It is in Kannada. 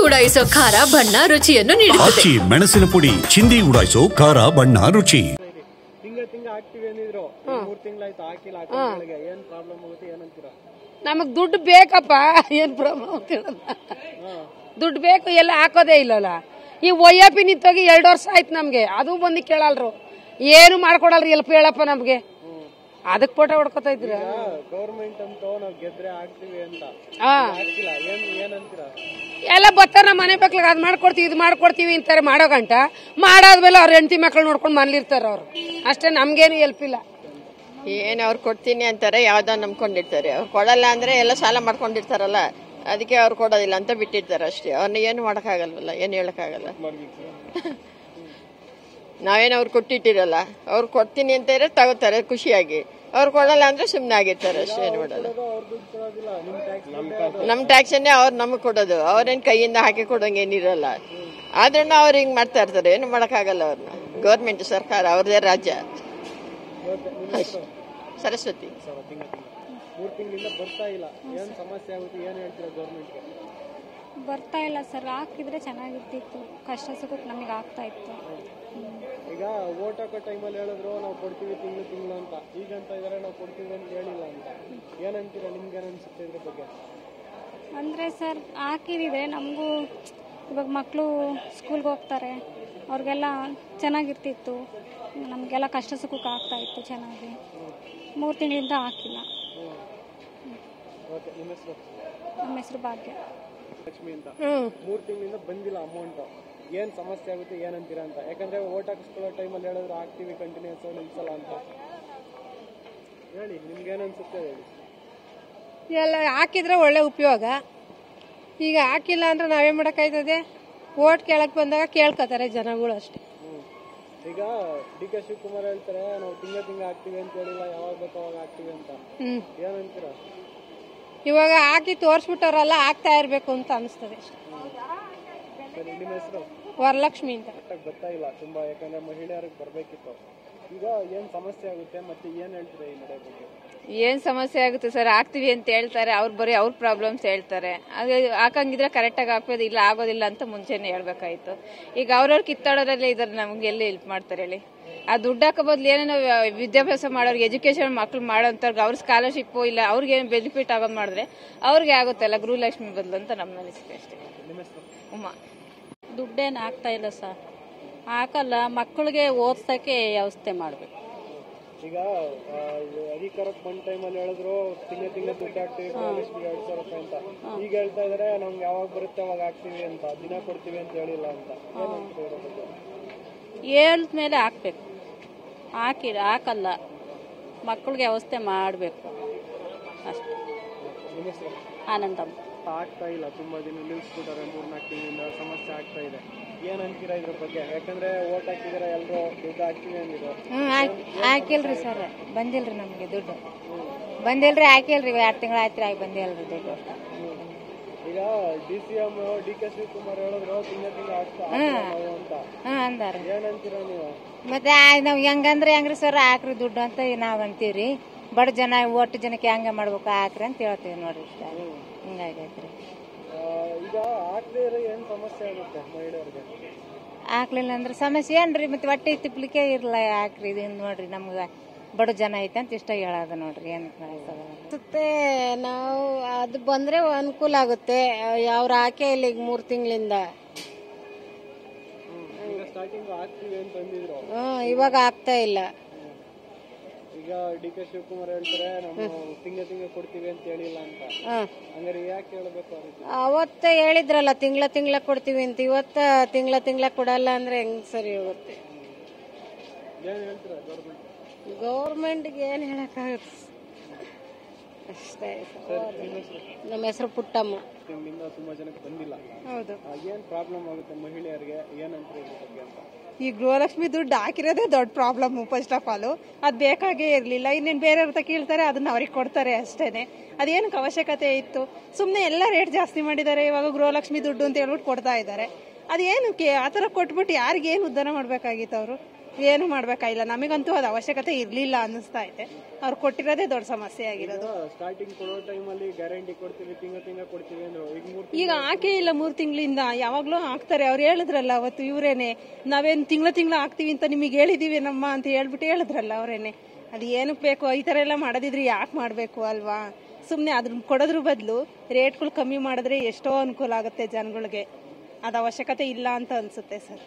ಉಡಾಯಿಸೋ ಖಾರ ಬಣ್ಣ ರುಚಿಯನ್ನು ನೀಡುತ್ತದೆ. ಮೆಣಸಿನ ಪುಡಿ ಚಿಂದಿ ಉಡಾಯಿಸೋ ಖಾರ ಬಣ್ಣ ರುಚಿ. ನಮಗ್ ದುಡ್ಡು ಬೇಕಪ್ಪ, ಏನ್ ಪ್ರಾಬ್ಲಮ್ ದುಡ್ಡು ಬೇಕು, ಎಲ್ಲ ಹಾಕೋದೇ ಇಲ್ಲಲ್ಲ. ಈ ಒಯ್ಯಪಿ ನಿಂತೋಗಿ 2 ವರ್ಷ ಆಯ್ತು ನಮ್ಗೆ, ಅದು ಬಂದು ಕೇಳಲ್ರು, ಏನು ಮಾಡ್ಕೊಡಲ್ರಿ. ಎಲ್ಪ ಹೇಳಪ್ಪ ನಮ್ಗೆ, ಅದಕ್ ಫೋಟೋ ಹೊಡ್ಕೊತಾ ಇದ್ರ. ಎಲ್ಲ ಬರ್ತಾರ, ನಮ್ಮ ಮನೆ ಮಕ್ಳಿಗೆ ಅದ್ ಮಾಡ್ಕೊಡ್ತೀವಿ ಇದು ಮಾಡ್ಕೊಡ್ತೀವಿ ಅಂತಾರೆ. ಮಾಡೋ ಗಂಟ ಮಾಡಾದ್ಮೇಲೆ ಅವ್ರ ಹೆಂಡತಿ ಮಕ್ಳು ನೋಡ್ಕೊಂಡು ಮನೇಲಿರ್ತಾರ ಅವ್ರು ಅಷ್ಟೇ. ನಮ್ಗೇನು ಹೆಲ್ಪ್ ಇಲ್ಲ. ಏನ್ ಅವ್ರು ಕೊಡ್ತೀನಿ ಅಂತಾರೆ, ಯಾವ್ದೋ ನಂಬ್ಕೊಂಡಿರ್ತಾರೆ. ಅವ್ರು ಕೊಡಲ್ಲ ಅಂದ್ರೆ ಎಲ್ಲ ಸಾಲ ಮಾಡ್ಕೊಂಡಿರ್ತಾರಲ್ಲ, ಅದಕ್ಕೆ ಅವ್ರು ಕೊಡೋದಿಲ್ಲ ಅಂತ ಬಿಟ್ಟಿರ್ತಾರೆ ಅಷ್ಟೇ. ಅವ್ರನ್ನ ಏನು ಮಾಡಕ್ಕಾಗಲ್ವಲ್ಲ, ಏನು ಹೇಳಕ್ಕಾಗಲ್ಲ. ನಾವೇನು ಅವ್ರು ಕೊಟ್ಟಿಟ್ಟಿರಲ್ಲ, ಅವ್ರು ಕೊಡ್ತೀನಿ ಅಂತ ಇರೋ ತಗೋತಾರೆ ಖುಷಿಯಾಗಿ. ಅವ್ರು ಕೊಡಲ್ಲ ಅಂದ್ರೆ ಸುಮ್ಮನೆ ಆಗಿರ್ತಾರೆ ಅಷ್ಟೇ, ಏನು ಮಾಡಲ್ಲ. ನಮ್ ಟ್ಯಾಕ್ಸನ್ನೇ ಅವ್ರು ನಮಗ್ ಕೊಡೋದು, ಅವ್ರೇನ್ ಕೈಯಿಂದ ಹಾಕಿ ಕೊಡೋಂಗೆ ಏನಿರಲ್ಲ. ಆದ್ರೂ ಅವ್ರು ಹಿಂಗ್ ಮಾಡ್ತಾ ಇರ್ತಾರೆ, ಏನು ಮಾಡಕ್ಕಾಗಲ್ಲ. ಅವ್ರನ್ನ ಗೌರ್ಮೆಂಟ್ ಸರ್ಕಾರ ಅವ್ರದೇ ರಾಜ್ಯ. ಸರಸ್ವತಿ. ಬರ್ತಾ ಇಲ್ಲ ಸರ್, ಹಾಕಿದ್ರೆ ಚೆನ್ನಾಗಿರ್ತಿತ್ತು. ಕಷ್ಟ ಸುಖಕ್ಕೆ ನಮಗೆ ಆಗ್ತಾ ಇತ್ತು. ಈಗ ವೋಟ್ ಹಾಕೋ ಟೈಮಲ್ಲಿ ಹೇಳಿದ್ರು ನಾವು ಕೊಡ್ತೀವಿ ತಿಂಗಳು ಅಂತ, ಈಗ ಅಂತ ಇದಾರೆ ನಾವು ಕೊಡ್ತೀವಿ ಅಂತ ಹೇಳಿಲ್ಲ ಅಂತ. ಏನಂತೀರಾ, ನಿಮ್ಗೆ ಅನ್ಸುತ್ತೆ ಇದ್ರ ಬಗ್ಗೆ? ಅಂದರೆ ಸರ್ ಹಾಕಿದ್ರೆ ನಮಗೂ ಇವಾಗ ಮಕ್ಕಳು ಸ್ಕೂಲ್ಗೆ ಹೋಗ್ತಾರೆ, ಅವ್ರಿಗೆಲ್ಲ ಚೆನ್ನಾಗಿರ್ತಿತ್ತು. ನಮಗೆಲ್ಲ ಕಷ್ಟ ಸುಖಕ್ಕೆ ಆಗ್ತಾ ಇತ್ತು ಚೆನ್ನಾಗಿ. 3 ತಿಂಗಳಿಂದ ಹಾಕಿಲ್ಲ. ನಮ್ಮ ಹೆಸರು ಭಾಗ್ಯ ಲಕ್ಷ್ಮಿ ಅಂತ. 3 ತಿಂಗಳಿಂದ ಬಂದಿಲ್ಲ ಅಮೌಂಟ್. ಏನ್ ಸಮಸ್ಯೆ ಆಗುತ್ತೆ, ಏನಂತೀರಾ ಅಂತ? ಯಾಕಂದ್ರೆ ವೋಟ್ ಹಾಕಿಸ್ಕೊಳ್ಳೋ ಟೈಮಲ್ಲಿ ಹೇಳಿದ್ರು ಹಾಕ್ತೀವಿ ಕಂಟಿನ್ಯೂಸ್ ನಿಲ್ಸಲ್ಲ ಅಂತ ಹೇಳಿ. ನಿಮ್ಗೆ ಏನನ್ಸುತ್ತೆ ಹೇಳಿ. ಎಲ್ಲ ಹಾಕಿದ್ರೆ ಒಳ್ಳೆ ಉಪಯೋಗ. ಈಗ ಹಾಕಿಲ್ಲ ಅಂದ್ರೆ ನಾವೇನ್ ಮಾಡಕ್ಕಾಯ್ತದೆ? ವೋಟ್ ಕೇಳಕ್ ಬಂದಾಗ ಕೇಳ್ಕೊತಾರೆ ಜನಗಳು ಅಷ್ಟೇ. ಈಗ DK ಶಿವಕುಮಾರ್ ಹೇಳ್ತಾರೆ ನಾವು ತಿಂಗಳ ಹಾಕ್ತಿವಿ ಅಂತ ಹೇಳಿಲ್ಲ, ಯಾವಾಗ ಬೇಕೋ ಅವಾಗ ಹಾಕ್ತಿವಿ ಅಂತ. ಏನಂತೀರಾ? ಇವಾಗ ಹಾಕಿ ತೋರ್ಸ್ಬಿಟ್ಟವ್ರಲ್ಲ, ಹಾಕ್ತಾ ಇರ್ಬೇಕು ಅಂತ ಅನಿಸ್ತದೆ. ನಿಮ್ಮ ಹೆಸರು? ವರಲಕ್ಷ್ಮಿ ಅಂತ. ಗೊತ್ತಾ ಇಲ್ಲ ತುಂಬಾ, ಯಾಕಂದ್ರೆ ಮಹಿಳೆಯರಿಗೆ ಬರ್ಬೇಕಿತ್ತು. ಈಗ ಏನ್ ಸಮಸ್ಯೆ ಆಗುತ್ತೆ, ಮತ್ತೆ ಏನ್ ಹೇಳ್ತೀರಾ ಈ ನಡೆ ಬಗ್ಗೆ? ಏನ್ ಸಮಸ್ಯೆ ಆಗುತ್ತೆ ಸರ್, ಹಾಕ್ತಿವಿ ಅಂತ ಹೇಳ್ತಾರೆ. ಅವ್ರು ಬರೀ ಅವ್ರ ಪ್ರಾಬ್ಲಮ್ಸ್ ಹೇಳ್ತಾರೆ. ಅದು ಹಾಕಂಗಿದ್ರೆ ಕರೆಕ್ಟಾಗಿ ಹಾಕೋದು, ಇಲ್ಲ ಆಗೋದಿಲ್ಲ ಅಂತ ಮುಂಚೆನೆ ಹೇಳ್ಬೇಕಾಯ್ತು. ಈಗ ಅವ್ರವ್ರು ಕಿತ್ತಾಡೋದ್ರಲ್ಲೇ ಇದಾರೆ, ನಮ್ಗೆ ಎಲ್ಲಿ ಹೆಲ್ಪ್ ಮಾಡ್ತಾರೆ ಹೇಳಿ? ಆ ದುಡ್ಡು ಹಾಕೋ ಬದಲು ಏನೇನೋ ವಿದ್ಯಾಭ್ಯಾಸ ಮಾಡೋರ್ಗೆ, ಎಜುಕೇಶನ್ ಮಕ್ಳು ಮಾಡೋಂಥವ್ರಿಗೆ ಅವ್ರ ಸ್ಕಾಲರ್ಶಿಪ್ ಇಲ್ಲ, ಅವ್ರಿಗೆ ಏನು ಬೆನಿಫಿಟ್ ಆಗೋದು ಮಾಡಿದ್ರೆ ಅವ್ರಿಗೆ ಆಗುತ್ತಲ್ಲ ಗೃಹಲಕ್ಷ್ಮಿ ಬದಲು ಅಂತ ನಮ್ಮ ಅನಿಸಿಕೆ ಅಷ್ಟೇ. ಉಮಾ. ದುಡ್ಡೇನು ಆಗ್ತಾ ಇಲ್ಲ ಸರ್, ಹಾಕಲ್ಲ. ಮಕ್ಕಳಿಗೆ ಓದ್ಸಕ್ಕೆ ವ್ಯವಸ್ಥೆ ಮಾಡಬೇಕು. ಈಗ ಅಧಿಕಾರಕ್ಕೆ ಬಂದ ಟೈಮಲ್ಲಿ ಹೇಳಿದ್ರು ತಿಂಗಳ ದುಡ್ಡು ಹಾಕ್ತೀವಿ 2,000 ರೂಪಾಯಿ ಅಂತ. ಈಗ ಹೇಳ್ತಾ ಇದಾರೆ ನಮ್ಗೆ ಯಾವಾಗ ಬರುತ್ತೆ ಅವಾಗ ಹಾಕ್ತಿವಿ ಅಂತ, ದಿನ ಕೊಡ್ತೀವಿ ಅಂತ ಹೇಳಿಲ್ಲ ಅಂತ. ಹೇಳಿದ್ಮೇಲೆ ಹಾಕ್ಬೇಕು. ಹಾಕಲ್ಲ, ಮಕ್ಕಳಿಗೆ ವ್ಯವಸ್ಥೆ ಮಾಡಬೇಕು ಅಷ್ಟೇ. ಆನಂದಮ್ಮ. ಆಗ್ತಾ ಇಲ್ಲ, ತುಂಬಾ ದಿನ ನಿಲ್ಸ್ಬಿಟ್ಟಾರೆ. 3-4 ತಿಂಗಳಿಂದ ಸಮಸ್ಯೆ ಆಗ್ತಾ ಇದೆ. ಏನಂತೀರಾ ಇದ್ರ ಬಗ್ಗೆ? ಯಾಕಂದ್ರೆ ವೋಟ್ ಹಾಕಿದ್ರೆ ಎಲ್ರು ದುಡ್ಡು ಹಾಕ್ತೀವಿ ಅಂದಿದ್ರು. ಹಾಕಿಲ್ರಿ ಸರ್, ಬಂದಿಲ್ರಿ ನಮ್ಗೆ ದುಡ್ಡು. ಬಂದಿಲ್ರಿ, ಹಾಕಿಲ್ರಿ. 2 ತಿಂಗಳು ಆಯ್ತು ಆಗಿ ಬಂದಿಲ್ರಿ ದುಡ್ಡು. ಈಗ DCM DK ಶಿವಕುಮಾರ್ ಹೇಳಿದ್ರು ತಿಂಗಳ ಹಾಕ್ತಾ ಅಂತ ಅಂದಾರ. ಏನಂತೀರಾ ನೀವು? ಮತ್ತೆ ನಾವ್ ಹೆಂಗಂದ್ರೆ ಹೆಂಗ್ರಿ ಸರ್, ಹಾಕ್ರಿ ದುಡ್ಡು ಅಂತ ನಾವ್ ಅಂತೀವ್ರಿ. ಬಡ ಜನ ಒಟ್ಟು ಜನಕ್ಕೆ ಹೆಂಗ ಮಾಡ್ಬೇಕು, ಹಾಕ್ರಿ ಅಂತ ಹೇಳ್ತೀವಿ ನೋಡ್ರಿ. ಹಿಂಗಾಗೈತ್ರಿ. ಈಗ ಹಾಕ್ದೇ ಏನ್ ಸಮಸ್ಯೆ ಆಗುತ್ತೆ ಮಹಿಳೆಯರಿಗೆ? ಹಾಕ್ಲಿಲ್ಲ ಅಂದ್ರೆ ಸಮಸ್ಯೆ ಏನ್ರಿ? ಮತ್ತೆ ಹೊಟ್ಟೆ ತಿಪ್ಲಿಕ್ಕೆ ಇರ್ಲ, ಹಾಕ್ರಿ ಇದು ನೋಡ್ರಿ. ನಮ್ಗ ಬಡ ಜನ ಐತೆ ಅಂತ ಇಷ್ಟ ಹೇಳೋದು ನೋಡ್ರಿ. ಏನ್ ಅನ್ಸುತ್ತೆ, ನಾವು ಅದು ಬಂದ್ರೆ ಅನುಕೂಲ ಆಗುತ್ತೆ. ಅವ್ರು ಹಾಕೇ ಇಲ್ಲ ಈಗ 3 ತಿಂಗಳಿಂದ. ಸ್ಟಾರ್ಟಿಂಗ್ ಹಾಕ್ತೀವಿ ಅಂತ ಅಂದಿದ್ರು, ಇವಾಗ ಆಗ್ತಾ ಇಲ್ಲ. ಈಗ DK ಶಿವಕುಮಾರ್ ಹೇಳ್ತಾರೆ ನಾವು ತಿಂಗಳ ಕೊಡ್ತೀವಿ ಅಂತ ಹೇಳಿಲ್ಲ ಅಂತ. ಹಂಗಾರೆ ಯಾಕೆ ಹೇಳ್ಬೇಕು? ಅವತ್ತ ಹೇಳಿದ್ರಲ್ಲ ತಿಂಗಳ ಕೊಡ್ತೀವಿ ಅಂತ, ಇವತ್ತ ತಿಂಗಳ ಕೊಡಲ್ಲ ಅಂದ್ರೆ ಹೆಂಗ್ ಸರಿ ಹೋಗುತ್ತೆ? ಏನ್ ಹೇಳ್ತೀರಾ ಗೌರ್ಮೆಂಟ್ಗೆ ಏನ್ ಹೇಳಕ್ಕಾಗುತ್ತೆ ಅಷ್ಟೇ. ನಮ್ಮ ಹೆಸರು ಪುಟ್ಟಮ್ಮ. ತಿಂಗಳಿಂದ ತುಂಬಾ ಜನಕ್ಕೆ ಬಂದಿಲ್ಲ. ಹೌದು. ಏನ್ ಪ್ರಾಬ್ಲಮ್ ಆಗುತ್ತೆ ಮಹಿಳೆಯರಿಗೆ, ಏನಂತಾರೆ ಇದ್ರ ಬಗ್ಗೆ ಅಂತ? ಈ ಗೃಹಲಕ್ಷ್ಮಿ ದುಡ್ಡು ಹಾಕಿರೋದೇ ದೊಡ್ಡ ಪ್ರಾಬ್ಲಮ್. ಫಸ್ಟ್ ಆಫ್ ಆಲ್ ಅದು ಬೇಕಾಗೇ ಇರಲಿಲ್ಲ. ಇನ್ನೇನು ಬೇರೆಯವ್ರ ಕೇಳ್ತಾರೆ, ಅದನ್ನ ಅವ್ರಿಗೆ ಕೊಡ್ತಾರೆ ಅಷ್ಟೇನೆ. ಅದೇನಕ್ಕೆ ಅವಶ್ಯಕತೆ ಇತ್ತು? ಸುಮ್ಮನೆ ಎಲ್ಲ ರೇಟ್ ಜಾಸ್ತಿ ಮಾಡಿದ್ದಾರೆ. ಇವಾಗ ಗೃಹಲಕ್ಷ್ಮಿ ದುಡ್ಡು ಅಂತ ಹೇಳ್ಬಿಟ್ಟು ಕೊಡ್ತಾ ಇದ್ದಾರೆ. ಅದೇನಕ್ಕೆ ಆ ಥರ ಕೊಟ್ಬಿಟ್ಟು ಯಾರಿಗೇನು ಉದ್ಧಾರ ಮಾಡಬೇಕಾಗಿತ್ತು ಅವರು? ಏನು ಮಾಡ್ಬೇಕಾಗಿಲ್ಲ. ನಮಗಂತೂ ಅದು ಅವಶ್ಯಕತೆ ಇರ್ಲಿಲ್ಲ ಅನ್ನಿಸ್ತಾ ಇದೆ. ಅವ್ರು ಕೊಟ್ಟಿರೋದೇ ದೊಡ್ಡ ಸಮಸ್ಯೆ ಆಗಿರೋದು. ಸ್ಟಾರ್ಟಿಂಗ್ ಕೊಡೋ ಟೈಮಲ್ಲಿ ಗ್ಯಾರಂಟಿ ಕೊಡ್ತೀವಿ, ತಿಂಗಳ ಕೊಡ್ತೀವಿ ಅಂದ್ರೆ ಈಗ ಹಾಕೇ ಇಲ್ಲ 3 ತಿಂಗಳಿಂದ. ಯಾವಾಗ್ಲೂ ಹಾಕ್ತಾರೆ. ಅವ್ರು ಹೇಳಿದ್ರಲ್ಲ ಅವತ್ತು ಇವರೇನೆ, ನಾವೇನು ತಿಂಗಳ ಹಾಕ್ತಿವಿ ಅಂತ ನಿಮಗೆ ಹೇಳಿದೀವಿ ನಮ್ಮ ಅಂತ ಹೇಳ್ಬಿಟ್ಟು ಹೇಳಿದ್ರಲ್ಲ ಅವರೇನೆ. ಅದು ಏನಕ್ಕೆ ಬೇಕು ಈ ತರ ಎಲ್ಲ ಮಾಡೋದಿದ್ರೆ ಯಾಕೆ ಮಾಡಬೇಕು ಅಲ್ವಾ? ಸುಮ್ಮನೆ ಅದ್ರ ಕೊಡೋದ್ರ ಬದಲು ರೇಟ್ಗಳು ಕಮ್ಮಿ ಮಾಡಿದ್ರೆ ಎಷ್ಟೋ ಅನುಕೂಲ ಆಗುತ್ತೆ ಜನಗಳಿಗೆ. ಅದು ಅವಶ್ಯಕತೆ ಇಲ್ಲ ಅಂತ ಅನ್ಸುತ್ತೆ ಸರ್.